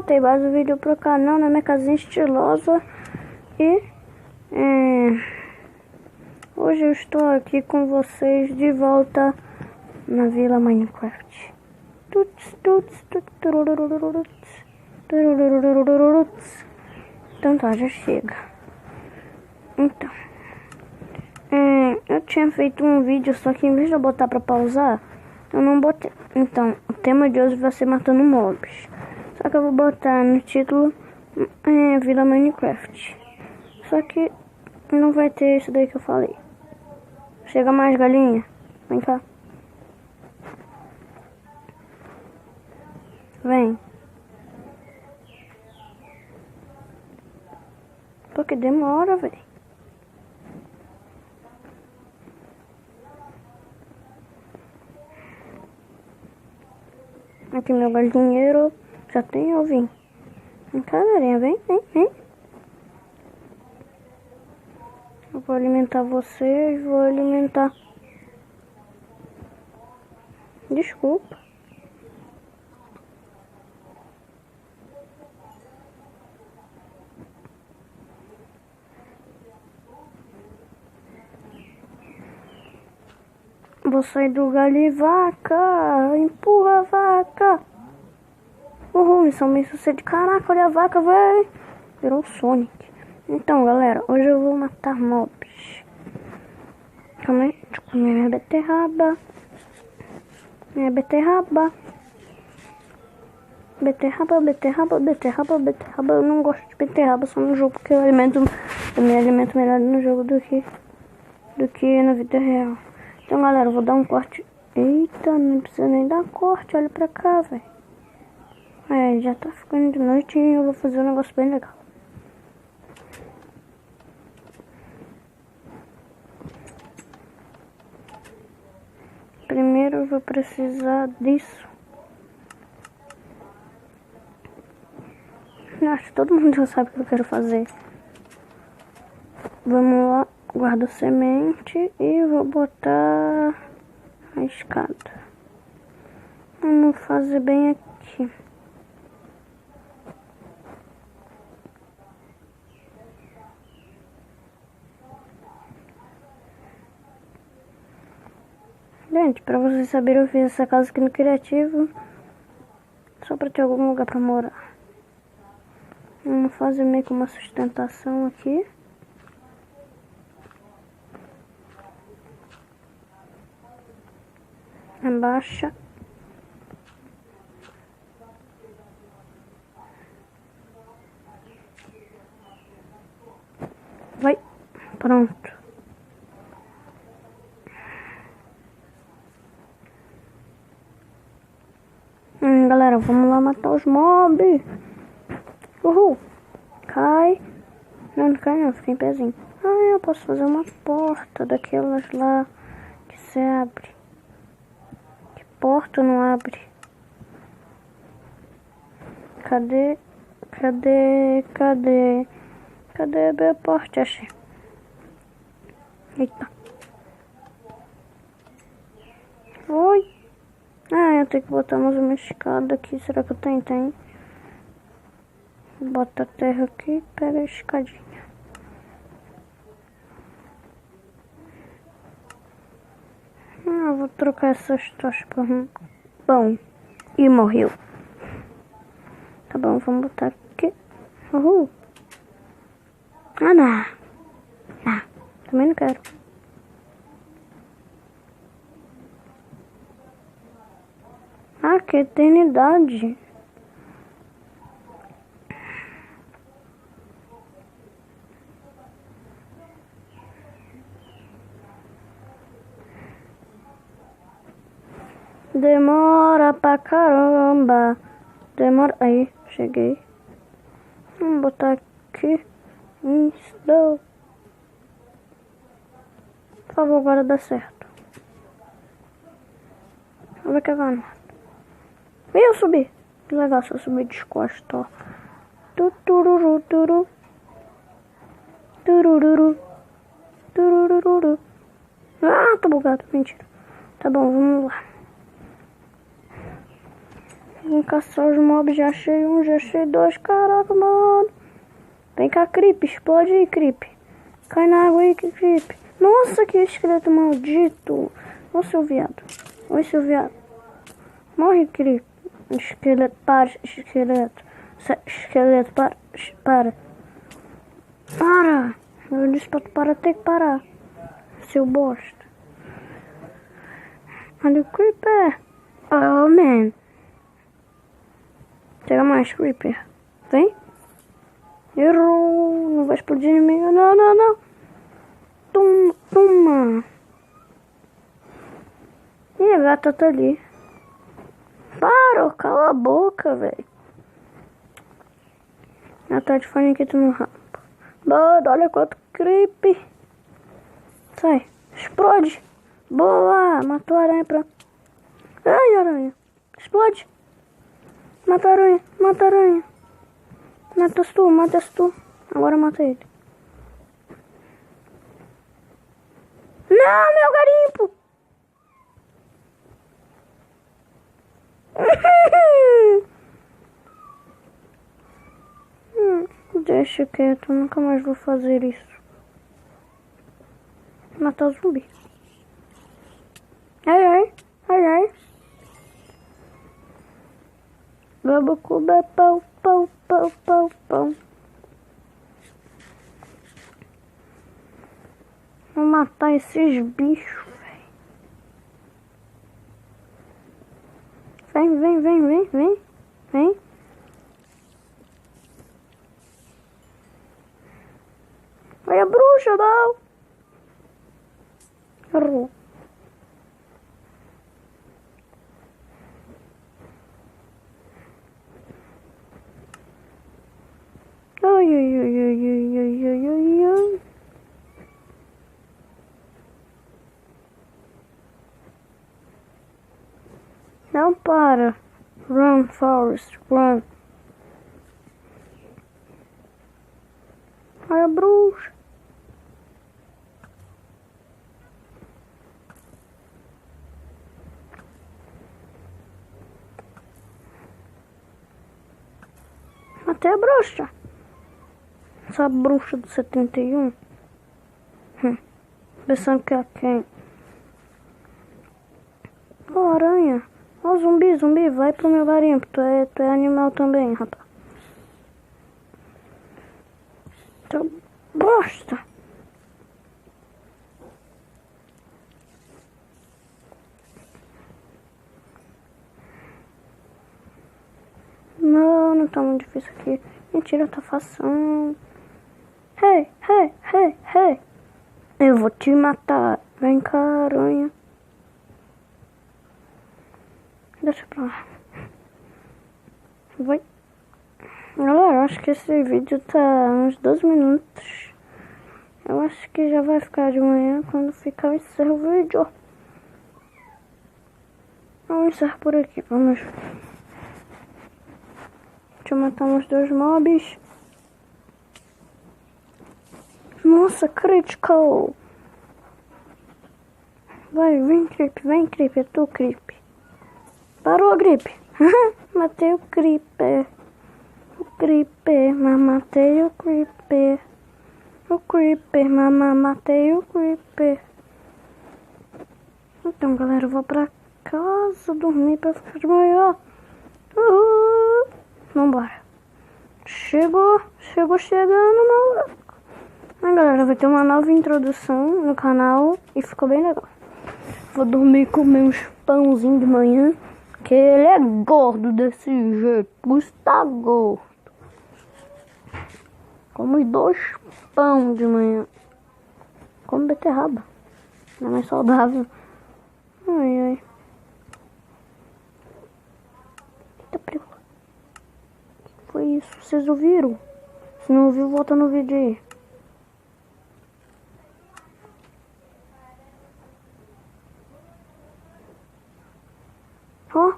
tem mais um vídeo pro canal na minha casinha estilosa. E hoje eu estou aqui com vocês de volta na Vila Minecraft. Então tá, já chega. Então, eu tinha feito um vídeo, só que em vez de eu botar pra pausar, eu não botei. Então, o tema de hoje vai ser matando mobs. Só que eu vou botar no título Vila Minecraft. Só que não vai ter isso daí que eu falei. Chega mais, galinha. Vem cá. Vem. Porque demora, velho. Aqui meu galinheiro já tem ovinho. Vem cá, galinha, vem. Eu vou alimentar vocês, vou alimentar. Desculpa. Vou sair do galho e vaca. Empurra a vaca. Missão bem sucedida. Caraca, olha a vaca, véi. Virou um Sonic. Então, galera, hoje eu vou matar mobs. Calma aí, deixa eu comer minha beterraba. Beterraba. Eu não gosto de beterraba só no jogo, porque eu me alimento melhor no jogo do que na vida real. Então, galera, eu vou dar um corte. Eita, não precisa nem dar corte, olha pra cá, velho. Já tá ficando de noite e eu vou fazer um negócio bem legal. Primeiro eu vou precisar disso. Acho que todo mundo já sabe o que eu quero fazer. Vamos lá, guardo semente e vou botar a escada. Vamos fazer bem aqui. Gente, pra vocês saberem, eu fiz essa casa aqui no Criativo só pra ter algum lugar pra morar. Vamos fazer meio que uma sustentação aqui. Abaixa. Vai. Pronto. Galera, vamos lá matar os mobs. Uhul. Cai. Não cai não, fica em pezinho. Eu posso fazer uma porta daquelas lá que se abre. Que porta não abre? Cadê a minha porta? Achei. Eita. Oi. Eu tenho que botar mais uma escada aqui. Será que eu tenho? Tem. Bota a terra aqui e pega a escadinha. Eu vou trocar essas tochas por bom. E morreu. Tá bom, vamos botar aqui. Uhul. Não. Também não quero. Que eternidade. Demora pra caramba. Demora. Aí, cheguei. Vamos botar aqui. Isso. Por favor, agora dá certo. Vamos ver que agora. Eu subi. Que legal se eu subir de costas, ó. Turururu. Tá bugado. Mentira. Tá bom, vamos lá. Vamos caçar os mobs. Já achei um, já achei dois. Caraca, mano. Vem cá, Creep. Explode aí, Creep. Cai na água aí, Creep. Nossa, que esqueleto maldito. Ô, seu viado. Oi, seu viado. Morre, Creep. Esqueleto, para, esqueleto. Esqueleto, para. Para. Para. Eu disse pra tu parar, tem que parar. Seu bosta. Olha o Creeper. Oh, man. Pega mais, Creeper. Vem. Errou. Não vai explodir inimigo. Não, não, não. Toma. Ih, a gata tá ali. Para, cala a boca, velho. Ela tá de faniquito no rabo. Bora, olha quanto creep. Sai. Explode. Boa. Matou a aranha, pronto. Ai, aranha. Explode. Mata a aranha. Mata a aranha. Mata-se tu, mata-se tu. Agora mata ele. Não, meu garimpo. Deixa quieto, nunca mais vou fazer isso. Matar o zumbi. Ai, ai, ai, ai. Babacuba, pau, pau, pau, pau, pau. Vou matar esses bichos, velho. Vem, vem, vem, vem, vem. Vem. Olha a bruxa, não. Errou. Ai, ai, ai, ai, ai, ai, ai, ai, ai. Não para. Run, Forest, run. Olha a bruxa. Matei a bruxa. Essa bruxa do 71. Pensando que é quem? Ô, aranha. Ô, zumbi, zumbi, vai pro meu garimpo. Tu é animal também, rapaz. Então, bosta. Não tá muito difícil aqui. Mentira, tá fácil. Hey, hey, hey, hey. Eu vou te matar. Vem cá, aranha. Deixa pra lá. Vai. Galera, acho que esse vídeo tá uns 12 minutos. Eu acho que já vai ficar de manhã. Quando ficar, eu encerro o vídeo. Vamos encerrar por aqui. Vamos. Deixa eu matar uns 2 mobs. Nossa, critical. Vai, vem, Creep. É tu, Creep. Parou, Creep. Matei o Creeper. O Creeper, mas matei o Creeper. O Creeper, mas matei o Creeper. Então, galera, eu vou pra casa dormir pra ficar de manhã. Vambora. Chegou chegando, maluco. Aí, galera, vai ter uma nova introdução no canal e ficou bem legal. Vou dormir e comer uns pãozinhos de manhã, que ele é gordo desse jeito. Está gordo. Como 2 pão de manhã. Como beterraba. É mais saudável. Ai, ai. Eita, prego. Que foi isso? Vocês ouviram? Se não ouviu, volta no vídeo aí. Ó.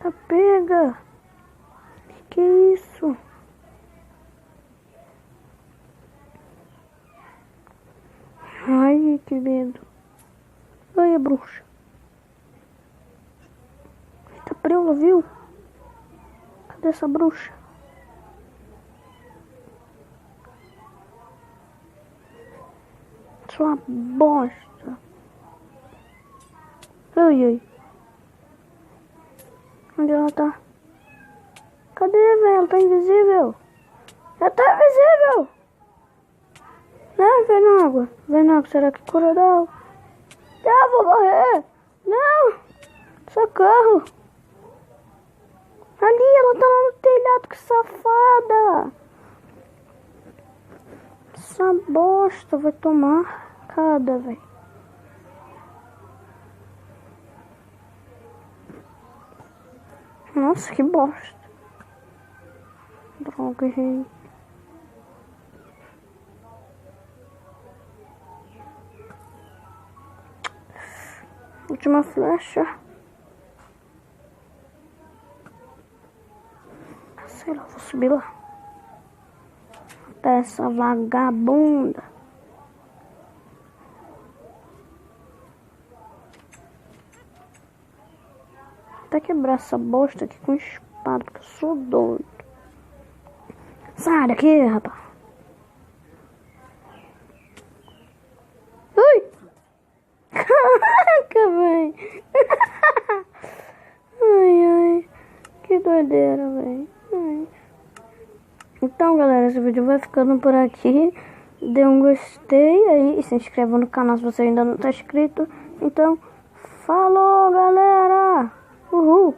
Tá pega. Que isso? Ai, que medo. Ai, a bruxa. Eita, preula, viu? Cadê essa bruxa? Sua bosta. Ai, ai. Onde ela tá? Cadê, velho? Ela tá invisível. Ela tá invisível. Não, vem na água. Vem na água. Será que cura dela? Ah, vou morrer. Não. Socorro. Ali, ela tá lá no telhado. Que safada. Essa bosta vai tomar cada, velho. Nossa, que bosta. Droga, gente. Última flecha. Sei lá, vou subir lá. Até essa vagabunda. Até quebrar essa bosta aqui com espada, porque eu sou doido. Sai daqui, rapaz. Ui! Caraca, véi. Ai, ai. Que doideira, véi. Então, galera, esse vídeo vai ficando por aqui. Dê um gostei aí e se inscreva no canal se você ainda não tá inscrito. Então, falou, galera! Uhul!